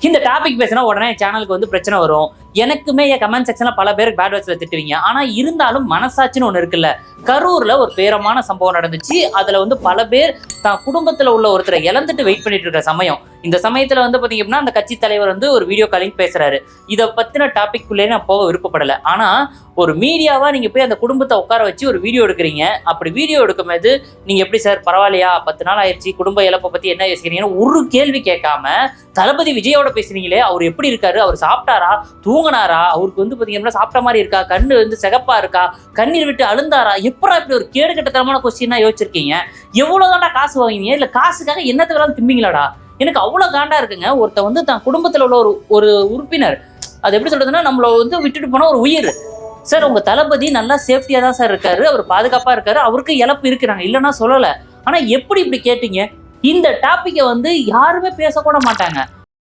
இந்த டாபிக் பேசினா உடனே சேனலுக்கு வந்து பிரச்சனை வரும். எனக்குமே என் கமெண்ட் செக்ஷன்ல பல பேருக்கு பேட் வேர்ட்ஸ்ல திட்டுவீங்க. ஆனா இருந்தாலும் மனசாட்சின்னு ஒண்ணு இருக்குல்ல. கரூர்ல ஒரு பேரமான சம்பவம் நடந்துச்சு. அதுல வந்து பல பேர் தான் குடும்பத்துல உள்ள ஒருத்தரை இழந்துட்டு வெயிட் பண்ணிட்டு இருக்கிற சமயம். இந்த சமயத்துல வந்து பாத்தீங்க அப்படின்னா அந்த கட்சி தலைவர் வந்து ஒரு வீடியோ காலிங் பேசுறாரு. இதை பத்தின டாபிக் குள்ளே நான் போக விருப்பப்படல. ஆனா ஒரு மீடியாவா நீங்க போய் அந்த குடும்பத்தை உட்கார வச்சு ஒரு வீடியோ எடுக்கிறீங்க. அப்படி வீடியோ எடுக்கும்போது நீங்க எப்படி சார் பரவாயில்லையா, 10 நாள் ஆயிடுச்சு, குடும்ப இழப்பை பத்தி என்ன யோசிக்கிறீங்கன்னு ஒரு கேள்வி கேட்காம தளபதி விஜயோட பேசுறீங்களே. அவர் எப்படி இருக்காரு, அவர் சாப்பிட்டாரா, தூங்கினாரா, அவருக்கு வந்து பாத்தீங்கன்னா சாப்பிட்ட மாதிரி இருக்கா, கண்ணு வந்து சிகப்பா இருக்கா, கண்ணீர் விட்டு அழுந்தாரா, எப்படா இப்படி ஒரு கேடு கட்டத்தனமான கொஸ்டினா யோசிச்சிருக்கீங்க? எவ்வளவுதான்டா காசு வாங்குவீங்க? இல்ல காசுக்காக என்னத்துக்கு வேணாலும் திம்பிங்களாடா? எனக்கு அவ்வளவு காண்டா இருக்குங்க. ஒருத்த வந்து தான் குடும்பத்துல உள்ள ஒரு உறுப்பினர், அது எப்படி சொல்றதுன்னா நம்மள வந்து விட்டுட்டு போன ஒரு உயிர். சார் உங்க தளபதி நல்லா சேஃப்டியா தான் சார் இருக்காரு, அவர் பாதுகாப்பா இருக்காரு, அவருக்கு இழப்பு இருக்கு, நாங்க இல்லைன்னா சொல்லல. ஆனா எப்படி இப்படி கேட்டீங்க? இந்த டாபிக்கை வந்து யாருமே பேசக்கூட மாட்டாங்க.